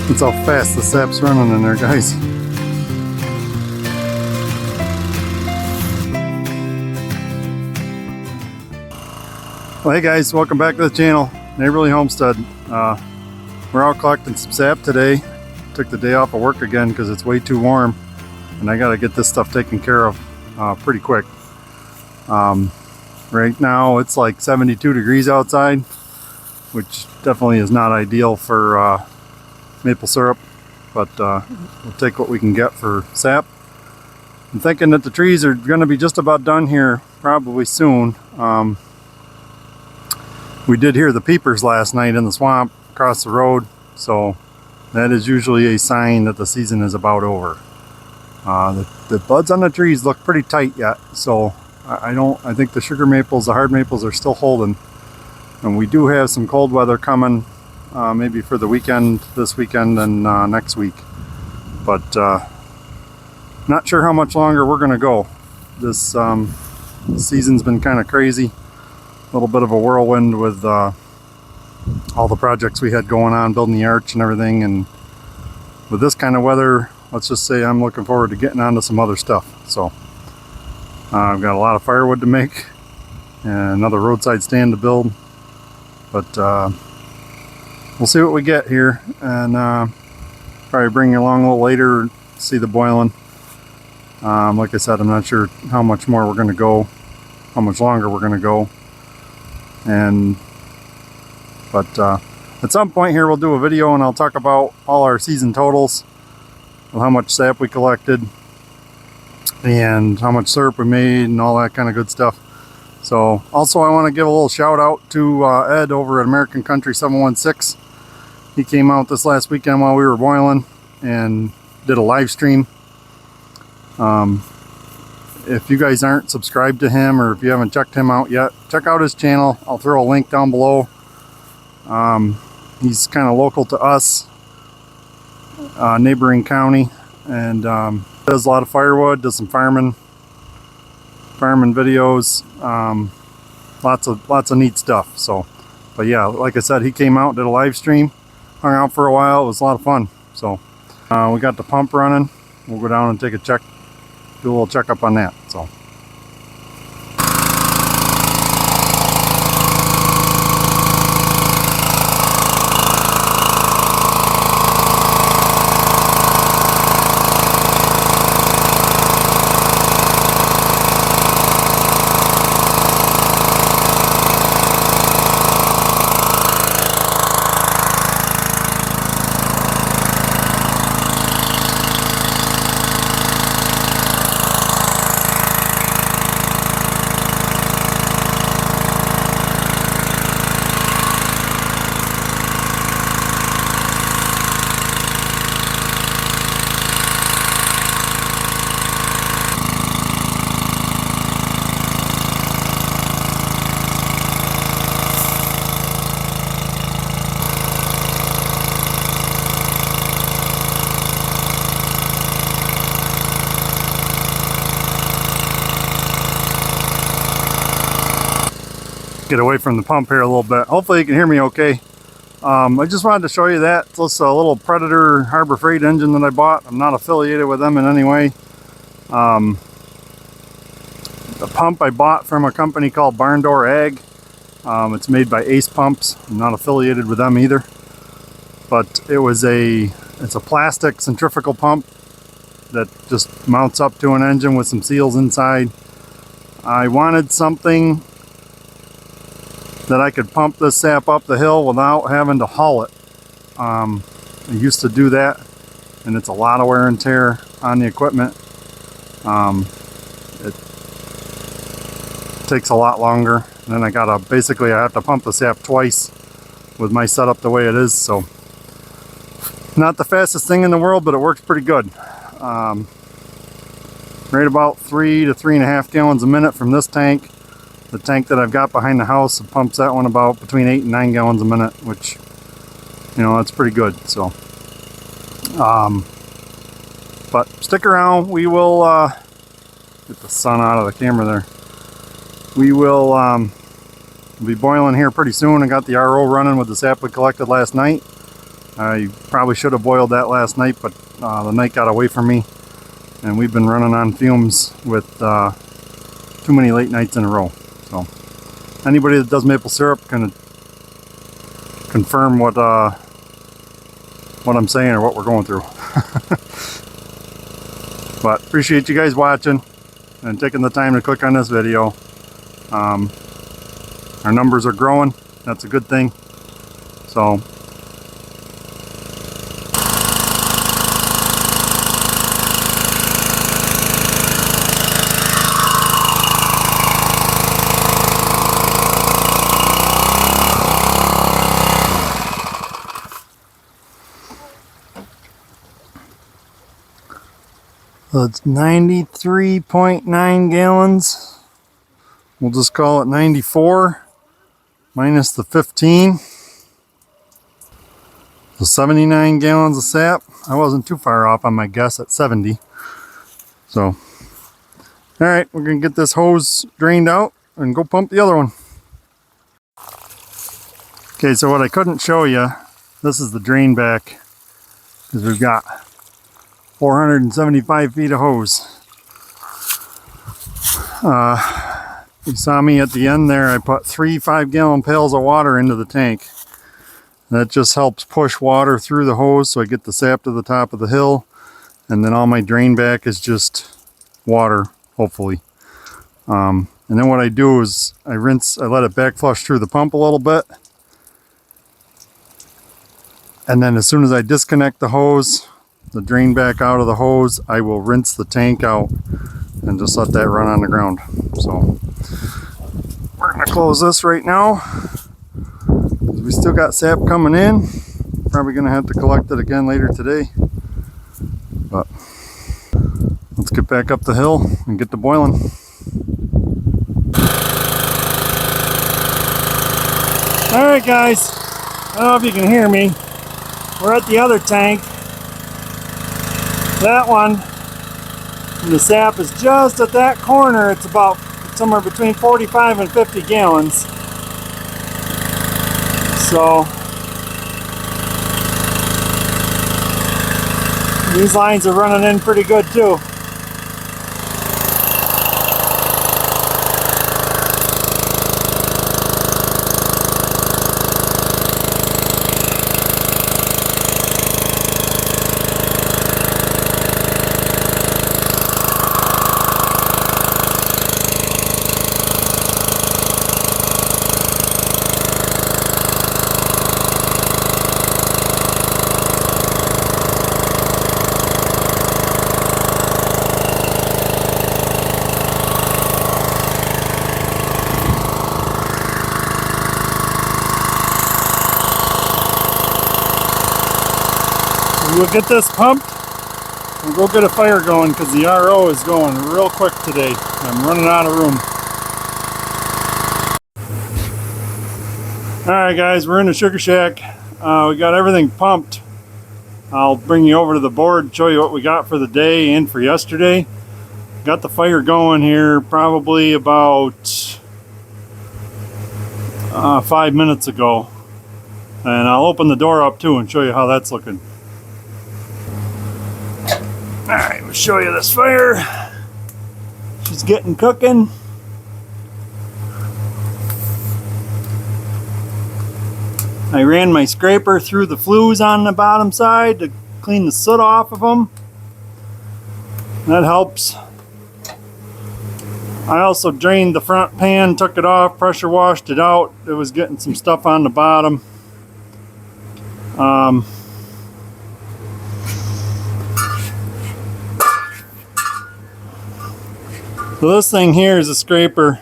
That's how fast the sap's running in there, guys. Well, hey guys, welcome back to the channel. Neighborly Homestead. We're out collecting some sap today. Took the day off of work again because it's way too warm, and I got to get this stuff taken care of pretty quick. Right now it's like 72 degrees outside, which definitely is not ideal for maple syrup, but we'll take what we can get for sap. I'm thinking that the trees are going to be just about done here probably soon. We did hear the peepers last night in the swamp across the road, so that is usually a sign that the season is about over. The buds on the trees look pretty tight yet, so I think the sugar maples, the hard maples, are still holding. And we do have some cold weather coming, maybe for the weekend, this weekend and next week. But not sure how much longer we're going to go. This season's been kind of crazy. A little bit of a whirlwind with all the projects we had going on, building the arch and everything. And with this kind of weather, let's just say I'm looking forward to getting onto some other stuff. So I've got a lot of firewood to make and another roadside stand to build. But we'll see what we get here, and probably bring you along a little later, see the boiling. Like I said, I'm not sure how much more we're going to go, how much longer we're going to go. But at some point here we'll do a video and I'll talk about all our season totals, how much sap we collected and how much syrup we made and all that kind of good stuff. So also I want to give a little shout out to Ed over at American Country 716. He came out this last weekend while we were boiling and did a live stream. If you guys aren't subscribed to him, or if you haven't checked him out yet, check out his channel. I'll throw a link down below. He's kind of local to us, neighboring county, and does a lot of firewood, does some farming videos, lots of neat stuff. So, but yeah, like I said, he came out, did a live stream, hung out for a while. It was a lot of fun. So we got the pump running. We'll go down and take a check. Do a little checkup on that. So. Get away from the pump here a little bit. Hopefully you can hear me okay. I just wanted to show you that. It's just a little Predator Harbor Freight engine that I bought. I'm not affiliated with them in any way. The pump I bought from a company called Barn Door Ag. It's made by Ace Pumps. I'm not affiliated with them either. But it's a plastic centrifugal pump that just mounts up to an engine with some seals inside. I wanted something that I could pump this sap up the hill without having to haul it. I used to do that, and it's a lot of wear and tear on the equipment. It takes a lot longer. And then I have to pump the sap twice with my setup the way it is. So not the fastest thing in the world, but it works pretty good. Right about 3 to 3.5 gallons a minute from this tank. The tank that I've got behind the house pumps that one about between 8 and 9 gallons a minute, which, you know, that's pretty good. So, but stick around. We will get the sun out of the camera there. We will be boiling here pretty soon. I got the RO running with the sap we collected last night. I probably should have boiled that last night, but the night got away from me, and we've been running on fumes with too many late nights in a row. So anybody that does maple syrup can confirm what I'm saying or what we're going through. But appreciate you guys watching and taking the time to click on this video. Our numbers are growing. That's a good thing. So it's 93.9 gallons. We'll just call it 94 minus the 15. So 79 gallons of sap. I wasn't too far off on my guess at 70. So, alright, we're going to get this hose drained out and go pump the other one. Okay, so what I couldn't show you, this is the drain back, because we've got 475 feet of hose. You saw me at the end there, I put 3 5-gallon pails of water into the tank. That just helps push water through the hose so I get the sap to the top of the hill, and then all my drain back is just water, hopefully. And then what I do is I let it back flush through the pump a little bit, and then as soon as I disconnect the hose, the drain back out of the hose, I will rinse the tank out and just let that run on the ground. So we're going to close this right now. We still got sap coming in. Probably going to have to collect it again later today. But let's get back up the hill and get to boiling. Alright guys, I don't know if you can hear me. We're at the other tank. That one, and the sap is just at that corner. It's about somewhere between 45 and 50 gallons. So these lines are running in pretty good too. We'll get this pumped and go get a fire going, because the RO is going real quick today. I'm running out of room. Alright guys, we're in the sugar shack. We got everything pumped. I'll bring you over to the board and show you what we got for the day and for yesterday. Got the fire going here probably about 5 minutes ago. And I'll open the door up too and show you how that's looking. Alright, we'll show you this fire. She's getting cooking. I ran my scraper through the flues on the bottom side to clean the soot off of them. That helps. I also drained the front pan, took it off, pressure washed it out. It was getting some stuff on the bottom. So this thing here is a scraper,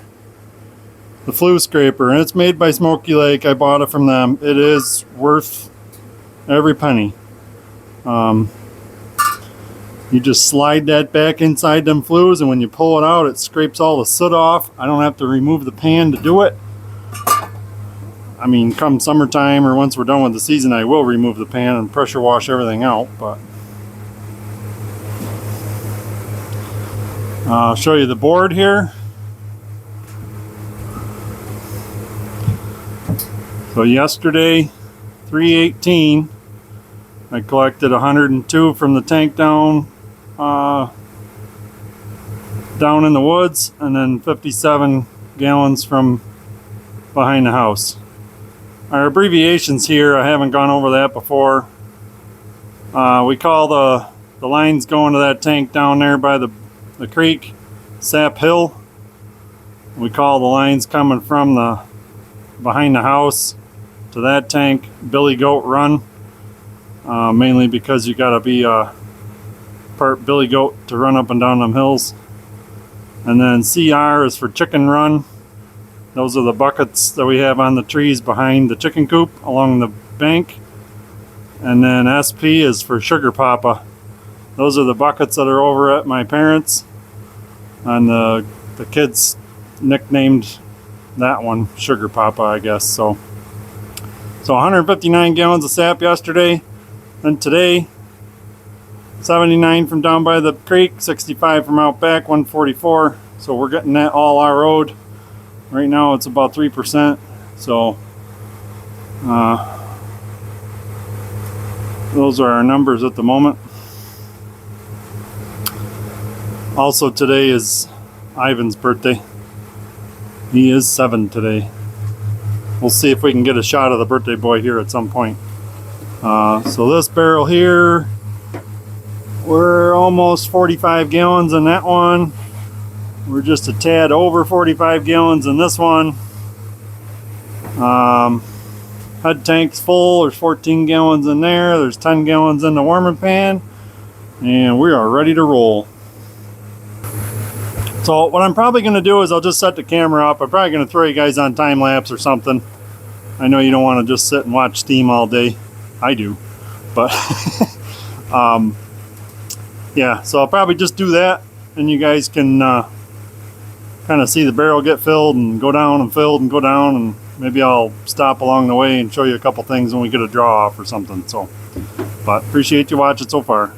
the flue scraper, and it's made by Smoky Lake. I bought it from them. It is worth every penny. You just slide that back inside them flues, and when you pull it out, it scrapes all the soot off. I don't have to remove the pan to do it. I mean, come summertime or once we're done with the season, I will remove the pan and pressure wash everything out, but I'll show you the board here. So yesterday, 3/18, I collected 102 from the tank down in the woods, and then 57 gallons from behind the house. Our abbreviations here, I haven't gone over that before. We call the lines going to that tank down there by the creek Sap Hill. We call the lines coming from the behind the house to that tank Billy Goat Run, mainly because you gotta be part Billy Goat to run up and down them hills. And then CR is for Chicken Run. Those are the buckets that we have on the trees behind the chicken coop along the bank. And then SP is for Sugar Papa. Those are the buckets that are over at my parents'. And the kids nicknamed that one Sugar Papa, I guess. So 159 gallons of sap yesterday. Then today, 79 from down by the creek, 65 from out back, 144. So we're getting that all our road. Right now it's about 3%. So those are our numbers at the moment. Also today is Ivan's birthday. He is 7 today. We'll see if we can get a shot of the birthday boy here at some point. So this barrel here, we're almost 45 gallons in that one. We're just a tad over 45 gallons in this one. Head tank's full. There's 14 gallons in there. There's 10 gallons in the warming pan. And we are ready to roll. So what I'm probably going to do is I'll just set the camera up. I'm probably going to throw you guys on time lapse or something. I know you don't want to just sit and watch steam all day. I do. But yeah, so I'll probably just do that, and you guys can kind of see the barrel get filled and go down and filled and go down, and maybe I'll stop along the way and show you a couple things when we get a draw off or something. So, but appreciate you watching so far.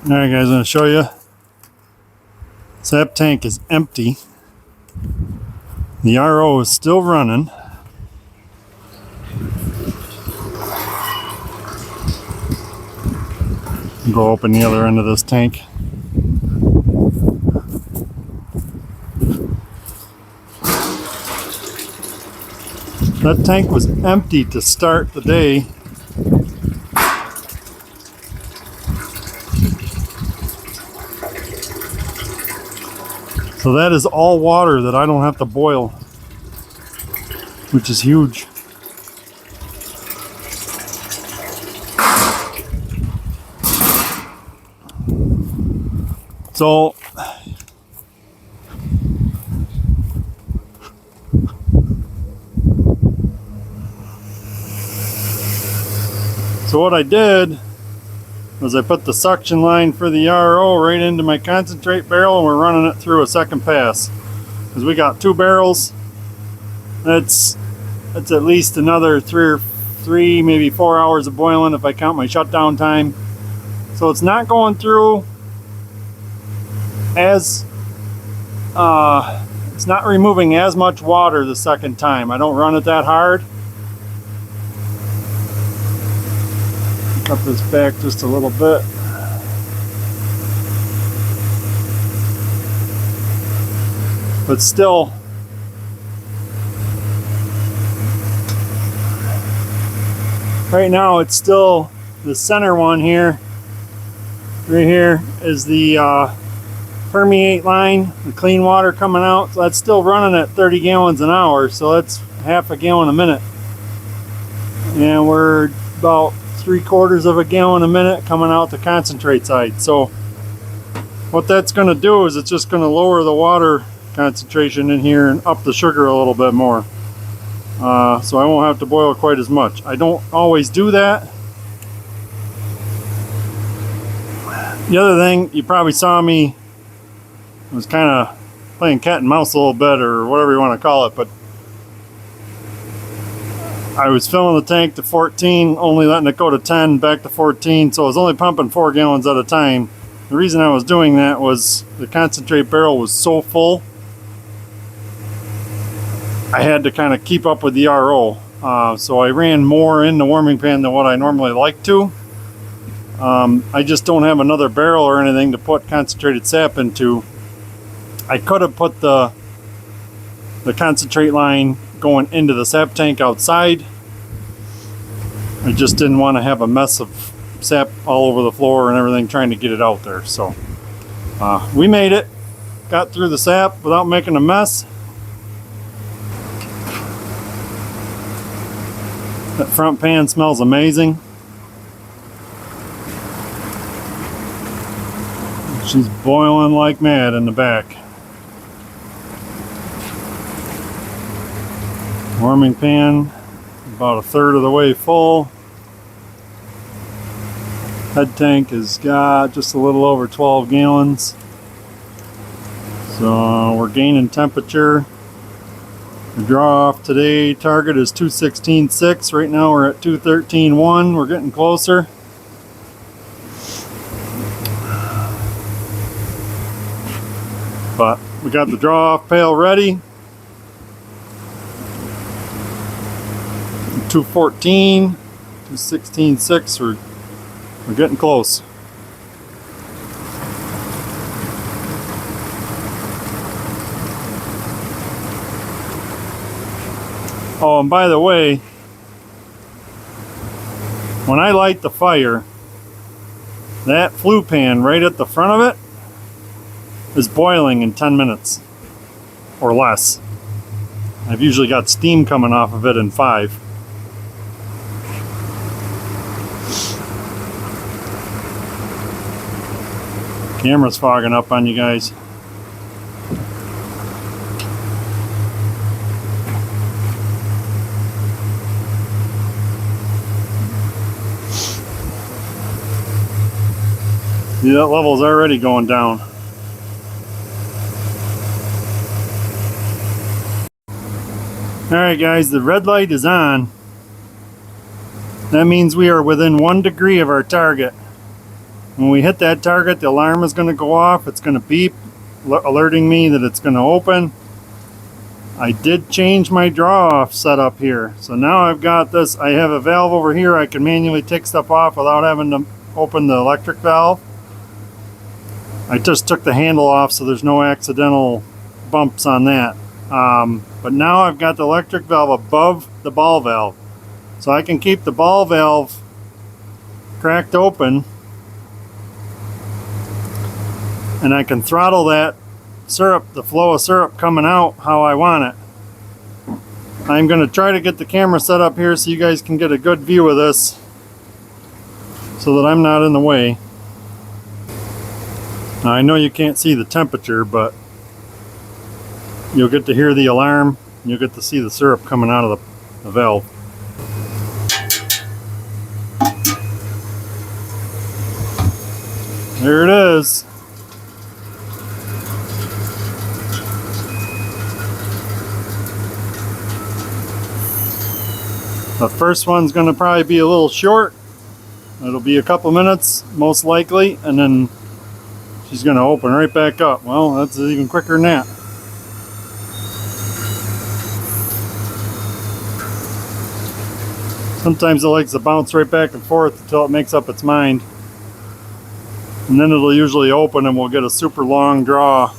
Alright guys, I'm going to show you. Sap tank is empty. The RO is still running. Go open the other end of this tank. That tank was empty to start the day. So that is all water that I don't have to boil, which is huge. So what I did was I put the suction line for the RO right into my concentrate barrel, and we're running it through a second pass. Because we got 2 barrels. That's at least another 3 maybe 4 hours of boiling if I count my shutdown time. So it's not going through as it's not removing as much water the second time. I don't run it that hard. Cut this back just a little bit. But still, right now it's still the center one here. Right here is the permeate line, the clean water coming out. So that's still running at 30 gallons an hour. So that's half a gallon a minute. And we're about 3/4 of a gallon a minute coming out the concentrate side. So what that's going to do is it's just going to lower the water concentration in here and up the sugar a little bit more. So I won't have to boil quite as much. I don't always do that. The other thing, you probably saw me, I was kind of playing cat and mouse a little bit, or whatever you want to call it, but I was filling the tank to 14, only letting it go to 10, back to 14, so I was only pumping 4 gallons at a time. The reason I was doing that was the concentrate barrel was so full, I had to kind of keep up with the RO. So I ran more in the warming pan than what I normally like to. I just don't have another barrel or anything to put concentrated sap into. I could have put the concentrate line going into the sap tank outside. I just didn't want to have a mess of sap all over the floor and everything trying to get it out there. So we made it, got through the sap without making a mess. That front pan smells amazing. She's boiling like mad in the back. Warming pan about 1/3 of the way full. Head tank has got just a little over 12 gallons. So we're gaining temperature. The draw off today target is 216.6. Right now we're at 213.1. We're getting closer. But we got the draw off pail ready. 214, 216.6. We're getting close. Oh, and by the way, when I light the fire, that flue pan right at the front of it is boiling in 10 minutes or less. I've usually got steam coming off of it in 5. Camera's fogging up on you guys. See, that level's already going down. Alright guys, the red light is on. That means we are within 1 degree of our target. When we hit that target, the alarm is going to go off. It's going to beep, alerting me that it's going to open. I did change my draw off setup here. So now I've got this. I have a valve over here. I can manually take stuff off without having to open the electric valve. I just took the handle off so there's no accidental bumps on that. But now I've got the electric valve above the ball valve. So I can keep the ball valve cracked open, and I can throttle that syrup, the flow of syrup coming out how I want it. I'm going to try to get the camera set up here so you guys can get a good view of this so that I'm not in the way. Now, I know you can't see the temperature, but you'll get to hear the alarm and you'll get to see the syrup coming out of the valve. There it is. The first one's going to probably be a little short. It'll be a couple minutes, most likely, and then she's going to open right back up. Well, that's even quicker than that. Sometimes it likes to bounce right back and forth until it makes up its mind. And then it'll usually open and we'll get a super long draw.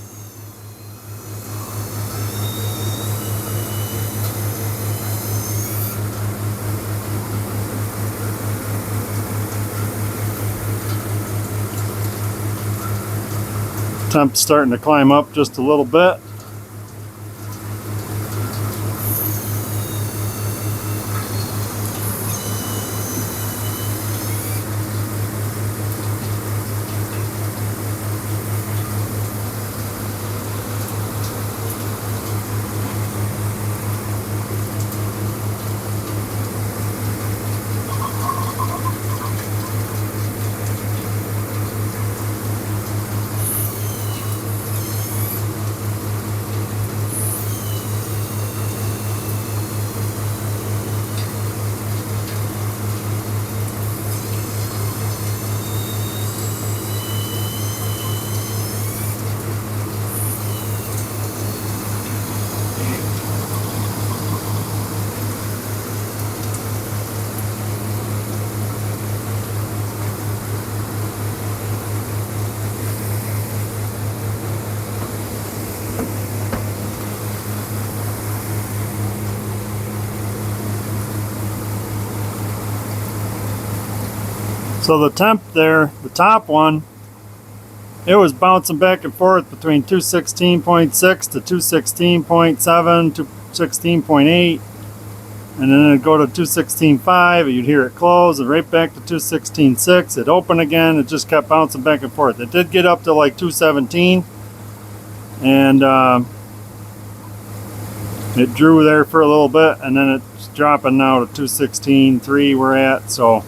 Temp's starting to climb up just a little bit. So the temp there, the top one, it was bouncing back and forth between 216.6 to 216.7 to 216.8, and then it'd go to 216.5, and you'd hear it close, and right back to 216.6. It'd open again. It just kept bouncing back and forth. It did get up to like 217, and it drew there for a little bit, and then it's dropping now to 216.3 we're at. So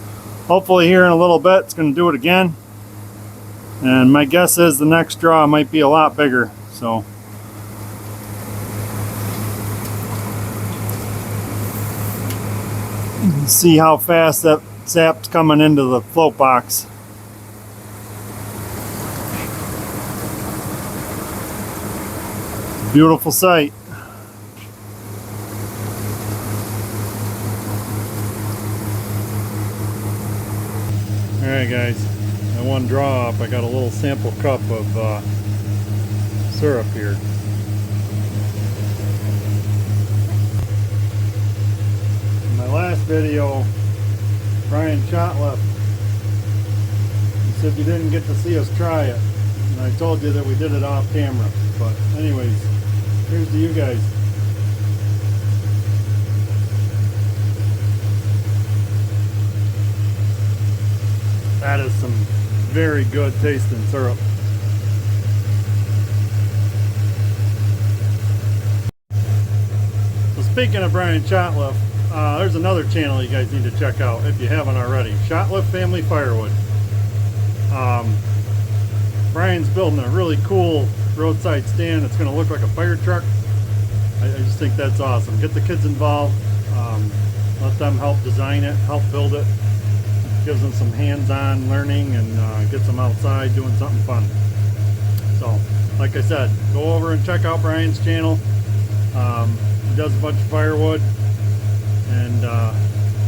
hopefully here in a little bit it's going to do it again, and my guess is the next draw might be a lot bigger. So see how fast that sap's coming into the float box. Beautiful sight. Alright guys, that one draw up, I got a little sample cup of syrup here. In my last video, Brian Shotliff, he said you didn't get to see us try it, and I told you that we did it off camera. But anyways, here's to you guys. That is some very good tasting syrup. So speaking of Brian Shotliff, there's another channel you guys need to check out if you haven't already. Shotliff Family Firewood. Brian's building a really cool roadside stand. It's going to look like a fire truck. I just think that's awesome. Get the kids involved. Let them help design it, help build it. gives them some hands-on learning and gets them outside doing something fun. So, like I said, go over and check out Brian's channel. He does a bunch of firewood, and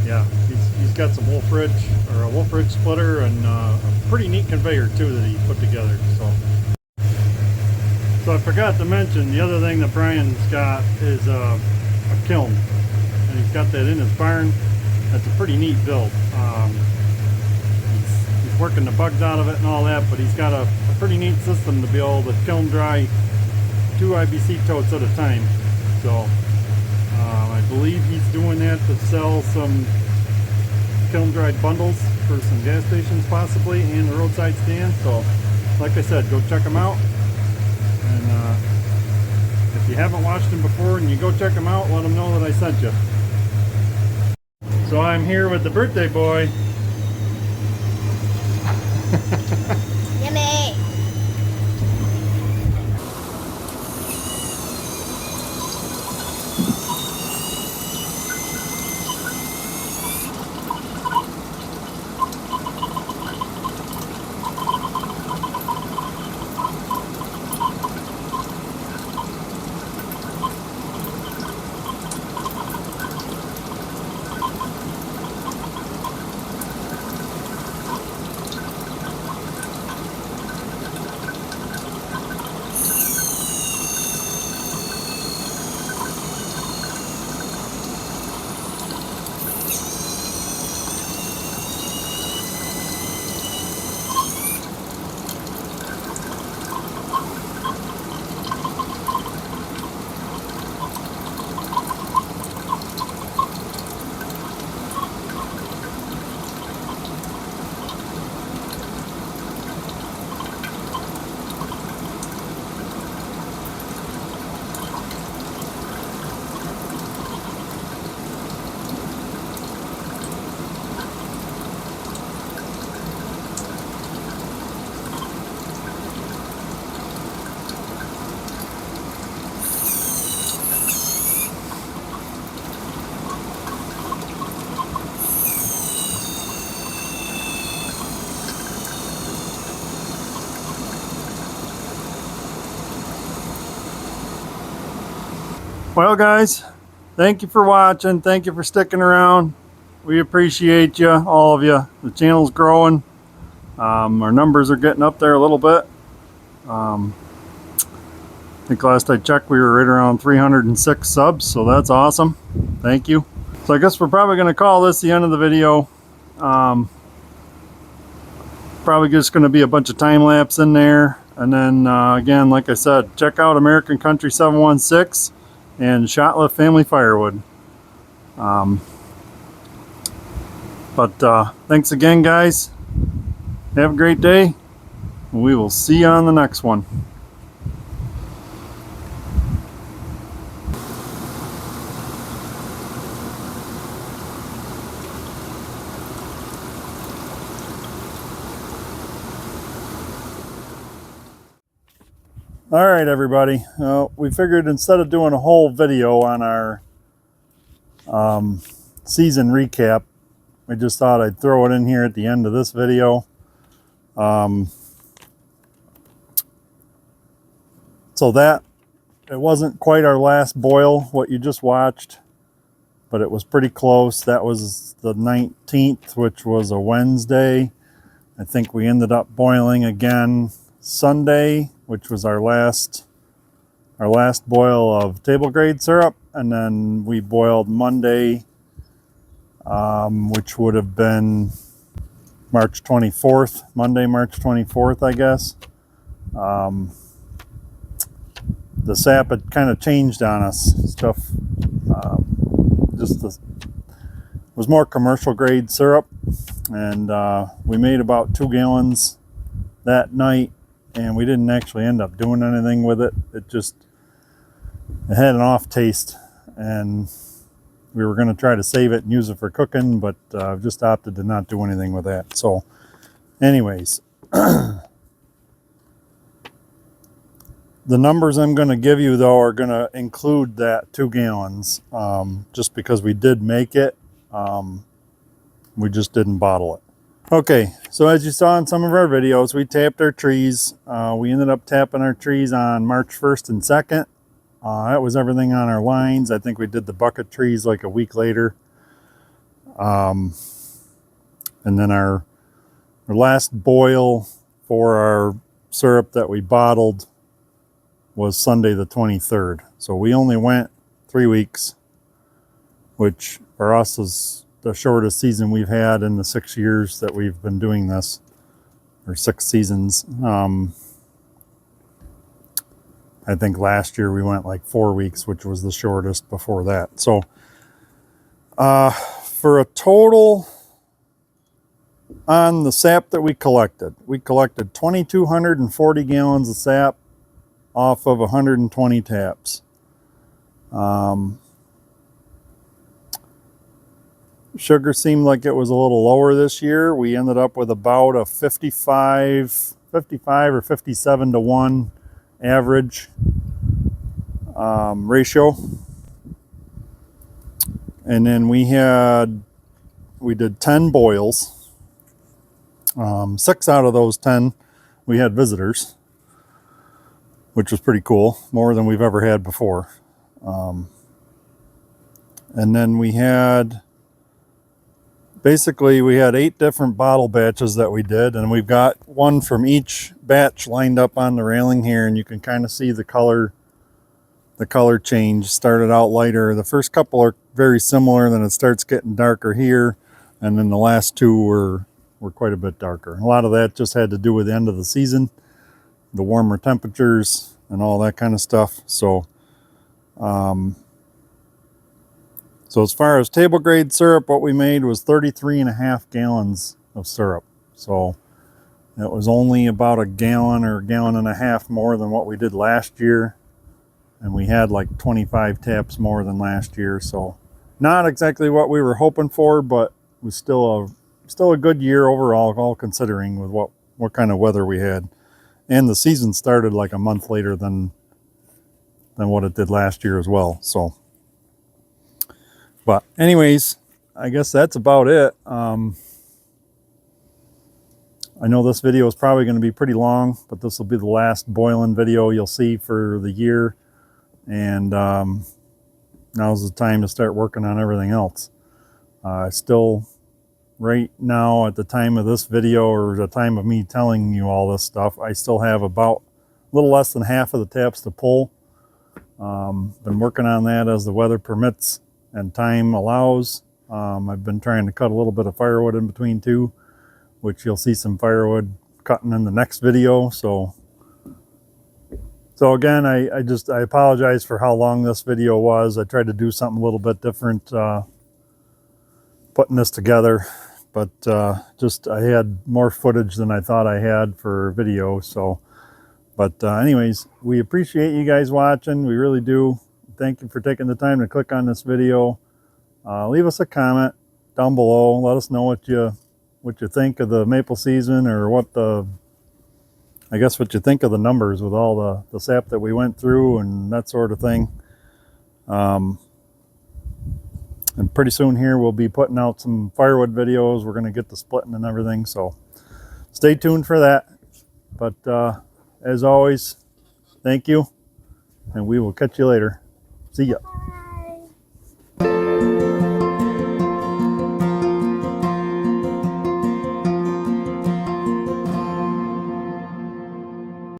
yeah, he's got some Wolfridge, or a Wolfridge splitter, and a pretty neat conveyor too that he put together. So I forgot to mention, the other thing that Brian's got is a kiln, and he's got that in his barn. That's a pretty neat build. He's working the bugs out of it and all that, but he's got a pretty neat system to be able to kiln dry 2 IBC totes at a time. So I believe he's doing that to sell some kiln dried bundles for some gas stations possibly, and the roadside stand. So like I said, go check him out. And if you haven't watched him before and you go check him out, let him know that I sent you. So I'm here with the birthday boy. Yummy! Well guys, thank you for watching. Thank you for sticking around. We appreciate you, all of you. The channel's growing. Our numbers are getting up there a little bit. I think last I checked we were right around 306 subs, so that's awesome. Thank you. So I guess we're probably going to call this the end of the video. Probably just going to be a bunch of time lapse in there, and then again, like I said, check out American Country 716 and Shotlift Family Firewood. But thanks again, guys. Have a great day. We will see you on the next one. All right, everybody. We figured instead of doing a whole video on our season recap, I just thought I'd throw it in here at the end of this video. So that, it wasn't quite our last boil, what you just watched, but it was pretty close. That was the 19th, which was a Wednesday. I think we ended up boiling again Sunday, which was our last boil of table grade syrup, and then we boiled Monday, which would have been March 24th, Monday, March 24th, I guess. The sap had kind of changed on us. Stuff was more commercial grade syrup, and we made about 2 gallons that night, and we didn't actually end up doing anything with it. It had an off taste, and we were going to try to save it and use it for cooking, but I've just opted to not do anything with that. So anyways, the numbers I'm going to give you, though, are going to include that 2 gallons, just because we did make it. We just didn't bottle it. Okay, so as you saw in some of our videos, we tapped our trees. We ended up tapping our trees on March 1st and 2nd. That was everything on our lines. I think we did the bucket trees like a week later. And then our last boil for our syrup that we bottled was Sunday the 23rd. So we only went 3 weeks, which for us is the shortest season we've had in the 6 years that we've been doing this, or 6 seasons. I think last year we went like 4 weeks, which was the shortest before that. So for a total on the sap that we collected 2,240 gallons of sap off of 120 taps. Sugar seemed like it was a little lower this year. We ended up with about a 55 or 57 to 1 average ratio. And then we did 10 boils. 6 out of those 10 we had visitors, which was pretty cool, more than we've ever had before. And then we had 8 different bottle batches that we did, and we've got one from each batch lined up on the railing here, and you can kind of see the color change. Started out lighter. The first couple are very similar, then it starts getting darker here, and then the last 2 were quite a bit darker. And a lot of that just had to do with the end of the season, the warmer temperatures and all that kind of stuff. So so as far as table grade syrup, what we made was 33.5 gallons of syrup. So it was only about a gallon or a gallon and a half more than what we did last year. And we had like 25 taps more than last year. So not exactly what we were hoping for, but it was still a good year overall, all considering with what kind of weather we had. And the season started like a month later than what it did last year as well. So, but anyways, I guess that's about it. I know this video is probably going to be pretty long, but this will be the last boiling video you'll see for the year. And now's the time to start working on everything else. Still, right now at the time of this video, or the time of me telling you all this stuff, I still have about a little less than half of the taps to pull. Been working on that as the weather permits and time allows. I've been trying to cut a little bit of firewood in between too, which you'll see some firewood cutting in the next video. So again, I apologize for how long this video was. I tried to do something a little bit different putting this together, but I had more footage than I thought I had for video. So, but anyways, we appreciate you guys watching. We really do. Thank you for taking the time to click on this video. Leave us a comment down below. Let us know what you think of the maple season, or what you think of the numbers with all the sap that we went through and that sort of thing. And pretty soon here we'll be putting out some firewood videos. We're going to get the splitting and everything, so stay tuned for that. But as always, thank you, and we will catch you later. See ya.